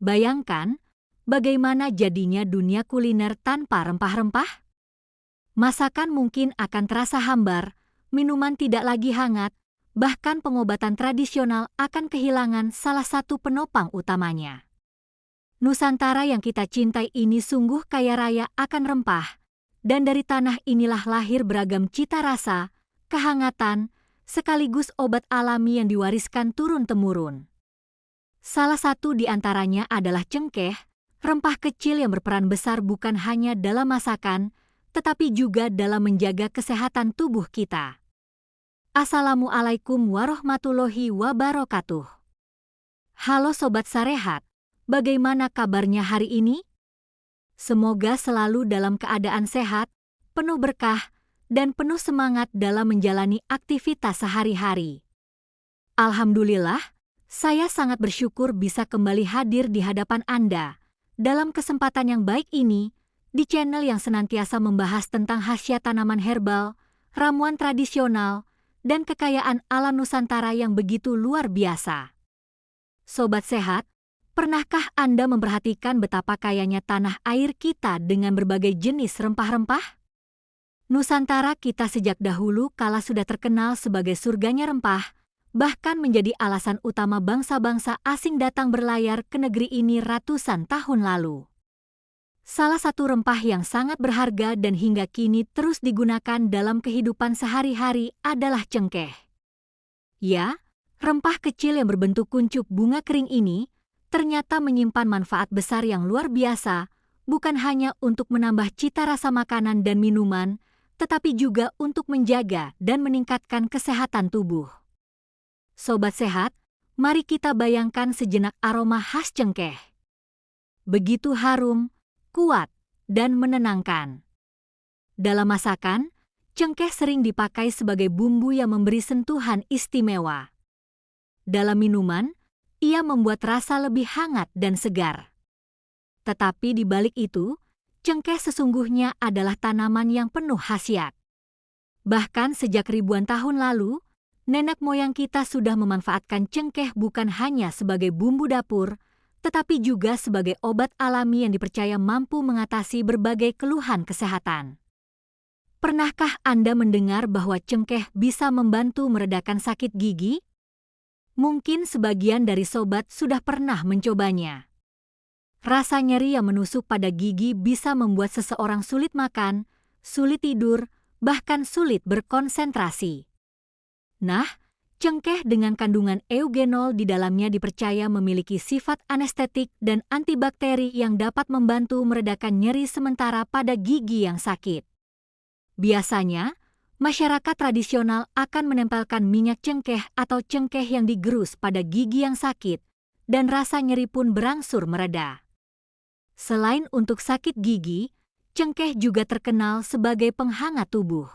Bayangkan, bagaimana jadinya dunia kuliner tanpa rempah-rempah? Masakan mungkin akan terasa hambar, minuman tidak lagi hangat, bahkan pengobatan tradisional akan kehilangan salah satu penopang utamanya. Nusantara yang kita cintai ini sungguh kaya raya akan rempah, dan dari tanah inilah lahir beragam cita rasa, kehangatan, sekaligus obat alami yang diwariskan turun-temurun. Salah satu di antaranya adalah cengkeh, rempah kecil yang berperan besar bukan hanya dalam masakan, tetapi juga dalam menjaga kesehatan tubuh kita. Assalamualaikum warahmatullahi wabarakatuh. Halo Sobat Sarehat, bagaimana kabarnya hari ini? Semoga selalu dalam keadaan sehat, penuh berkah, dan penuh semangat dalam menjalani aktivitas sehari-hari. Alhamdulillah, saya sangat bersyukur bisa kembali hadir di hadapan Anda dalam kesempatan yang baik ini di channel yang senantiasa membahas tentang khasiat tanaman herbal, ramuan tradisional, dan kekayaan alam Nusantara yang begitu luar biasa. Sobat Sehat, pernahkah Anda memperhatikan betapa kayanya tanah air kita dengan berbagai jenis rempah-rempah? Nusantara kita sejak dahulu kala sudah terkenal sebagai surganya rempah, bahkan menjadi alasan utama bangsa-bangsa asing datang berlayar ke negeri ini ratusan tahun lalu. Salah satu rempah yang sangat berharga dan hingga kini terus digunakan dalam kehidupan sehari-hari adalah cengkeh. Ya, rempah kecil yang berbentuk kuncup bunga kering ini ternyata menyimpan manfaat besar yang luar biasa, bukan hanya untuk menambah cita rasa makanan dan minuman, tetapi juga untuk menjaga dan meningkatkan kesehatan tubuh. Sobat Sehat, mari kita bayangkan sejenak aroma khas cengkeh. Begitu harum, kuat, dan menenangkan. Dalam masakan, cengkeh sering dipakai sebagai bumbu yang memberi sentuhan istimewa. Dalam minuman, ia membuat rasa lebih hangat dan segar. Tetapi di balik itu, cengkeh sesungguhnya adalah tanaman yang penuh khasiat. Bahkan sejak ribuan tahun lalu, nenek moyang kita sudah memanfaatkan cengkeh bukan hanya sebagai bumbu dapur, tetapi juga sebagai obat alami yang dipercaya mampu mengatasi berbagai keluhan kesehatan. Pernahkah Anda mendengar bahwa cengkeh bisa membantu meredakan sakit gigi? Mungkin sebagian dari sobat sudah pernah mencobanya. Rasa nyeri yang menusuk pada gigi bisa membuat seseorang sulit makan, sulit tidur, bahkan sulit berkonsentrasi. Nah, cengkeh dengan kandungan eugenol di dalamnya dipercaya memiliki sifat anestetik dan antibakteri yang dapat membantu meredakan nyeri sementara pada gigi yang sakit. Biasanya, masyarakat tradisional akan menempelkan minyak cengkeh atau cengkeh yang digerus pada gigi yang sakit, dan rasa nyeri pun berangsur mereda. Selain untuk sakit gigi, cengkeh juga terkenal sebagai penghangat tubuh.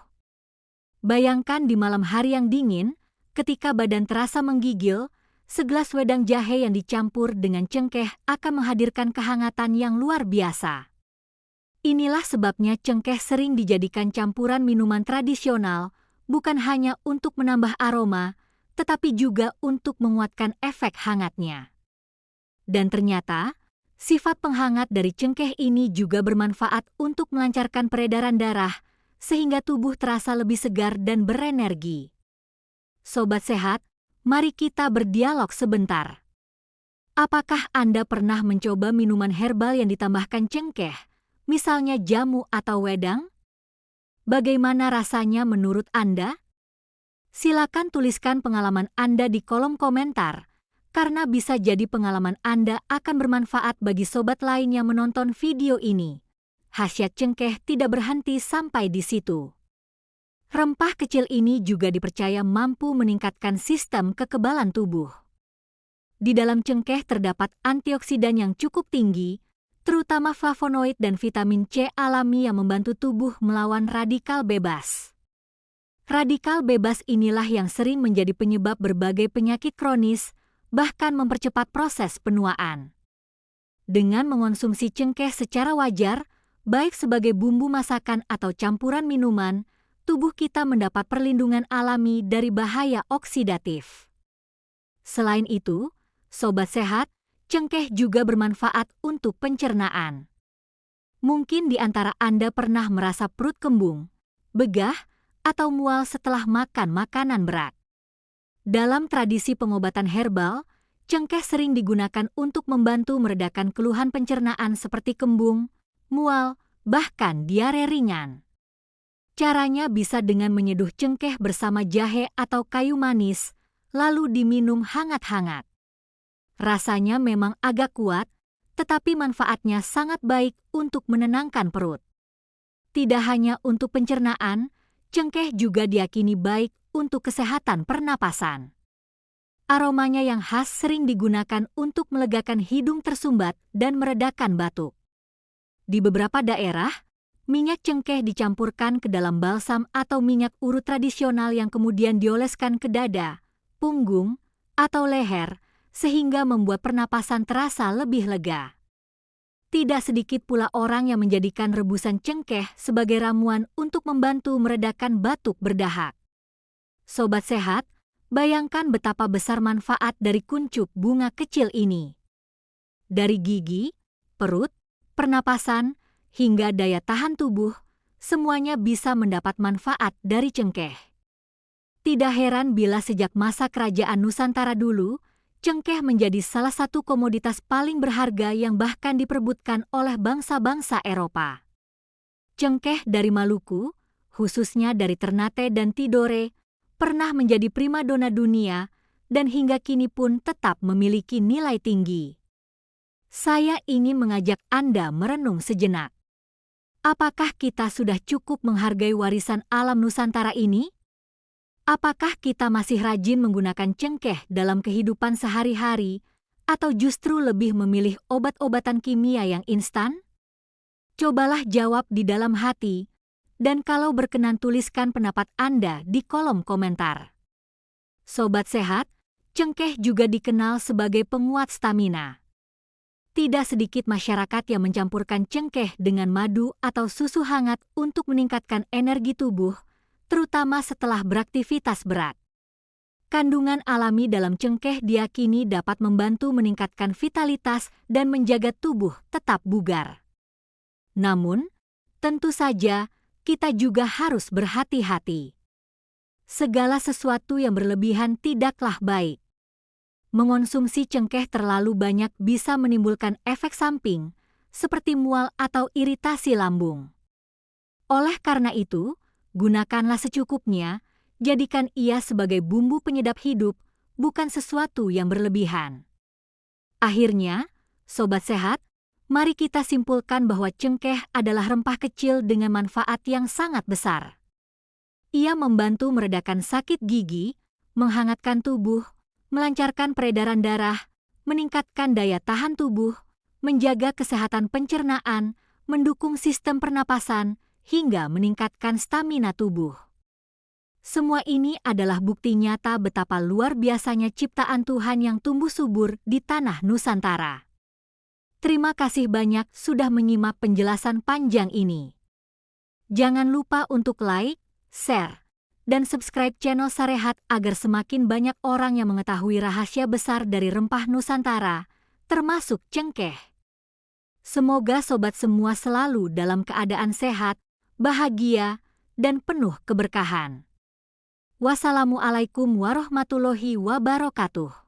Bayangkan di malam hari yang dingin, ketika badan terasa menggigil, segelas wedang jahe yang dicampur dengan cengkeh akan menghadirkan kehangatan yang luar biasa. Inilah sebabnya cengkeh sering dijadikan campuran minuman tradisional, bukan hanya untuk menambah aroma, tetapi juga untuk menguatkan efek hangatnya. Dan ternyata, sifat penghangat dari cengkeh ini juga bermanfaat untuk melancarkan peredaran darah, sehingga tubuh terasa lebih segar dan berenergi. Sobat Sehat, mari kita berdialog sebentar. Apakah Anda pernah mencoba minuman herbal yang ditambahkan cengkeh, misalnya jamu atau wedang? Bagaimana rasanya menurut Anda? Silakan tuliskan pengalaman Anda di kolom komentar, karena bisa jadi pengalaman Anda akan bermanfaat bagi sobat lain yang menonton video ini. Khasiat cengkeh tidak berhenti sampai di situ. Rempah kecil ini juga dipercaya mampu meningkatkan sistem kekebalan tubuh. Di dalam cengkeh terdapat antioksidan yang cukup tinggi, terutama flavonoid dan vitamin C alami yang membantu tubuh melawan radikal bebas. Radikal bebas inilah yang sering menjadi penyebab berbagai penyakit kronis, bahkan mempercepat proses penuaan. Dengan mengonsumsi cengkeh secara wajar, baik sebagai bumbu masakan atau campuran minuman, tubuh kita mendapat perlindungan alami dari bahaya oksidatif. Selain itu, Sobat Sehat, Cengkeh juga bermanfaat untuk pencernaan. Mungkin di antara Anda pernah merasa perut kembung, begah, atau mual setelah makan makanan berat. Dalam tradisi pengobatan herbal, cengkeh sering digunakan untuk membantu meredakan keluhan pencernaan seperti kembung, mual, bahkan diare ringan. Caranya bisa dengan menyeduh cengkeh bersama jahe atau kayu manis, lalu diminum hangat-hangat. Rasanya memang agak kuat, tetapi manfaatnya sangat baik untuk menenangkan perut. Tidak hanya untuk pencernaan, cengkeh juga diyakini baik untuk kesehatan pernapasan. Aromanya yang khas sering digunakan untuk melegakan hidung tersumbat dan meredakan batuk. Di beberapa daerah, minyak cengkeh dicampurkan ke dalam balsam atau minyak urut tradisional yang kemudian dioleskan ke dada, punggung, atau leher, sehingga membuat pernapasan terasa lebih lega. Tidak sedikit pula orang yang menjadikan rebusan cengkeh sebagai ramuan untuk membantu meredakan batuk berdahak. Sobat sehat, bayangkan betapa besar manfaat dari kuncup bunga kecil ini. Dari gigi, perut, pernapasan, hingga daya tahan tubuh, semuanya bisa mendapat manfaat dari cengkeh. Tidak heran bila sejak masa kerajaan Nusantara dulu, cengkeh menjadi salah satu komoditas paling berharga yang bahkan diperebutkan oleh bangsa-bangsa Eropa. Cengkeh dari Maluku, khususnya dari Ternate dan Tidore, pernah menjadi primadona dunia dan hingga kini pun tetap memiliki nilai tinggi. Saya ingin mengajak Anda merenung sejenak. Apakah kita sudah cukup menghargai warisan alam Nusantara ini? Apakah kita masih rajin menggunakan cengkeh dalam kehidupan sehari-hari, atau justru lebih memilih obat-obatan kimia yang instan? Cobalah jawab di dalam hati, dan kalau berkenan tuliskan pendapat Anda di kolom komentar. Sobat sehat, cengkeh juga dikenal sebagai penguat stamina. Tidak sedikit masyarakat yang mencampurkan cengkeh dengan madu atau susu hangat untuk meningkatkan energi tubuh, terutama setelah beraktivitas berat. Kandungan alami dalam cengkeh diyakini dapat membantu meningkatkan vitalitas dan menjaga tubuh tetap bugar. Namun, tentu saja kita juga harus berhati-hati. Segala sesuatu yang berlebihan tidaklah baik. Mengonsumsi cengkeh terlalu banyak bisa menimbulkan efek samping, seperti mual atau iritasi lambung. Oleh karena itu, gunakanlah secukupnya, jadikan ia sebagai bumbu penyedap hidup, bukan sesuatu yang berlebihan. Akhirnya, sobat sehat, mari kita simpulkan bahwa cengkeh adalah rempah kecil dengan manfaat yang sangat besar. Ia membantu meredakan sakit gigi, menghangatkan tubuh, melancarkan peredaran darah, meningkatkan daya tahan tubuh, menjaga kesehatan pencernaan, mendukung sistem pernapasan, hingga meningkatkan stamina tubuh. Semua ini adalah bukti nyata betapa luar biasanya ciptaan Tuhan yang tumbuh subur di tanah Nusantara. Terima kasih banyak sudah menyimak penjelasan panjang ini. Jangan lupa untuk like, share, dan subscribe channel Sarehat agar semakin banyak orang yang mengetahui rahasia besar dari rempah Nusantara, termasuk cengkeh. Semoga sobat semua selalu dalam keadaan sehat, bahagia, dan penuh keberkahan. Wassalamualaikum warahmatullahi wabarakatuh.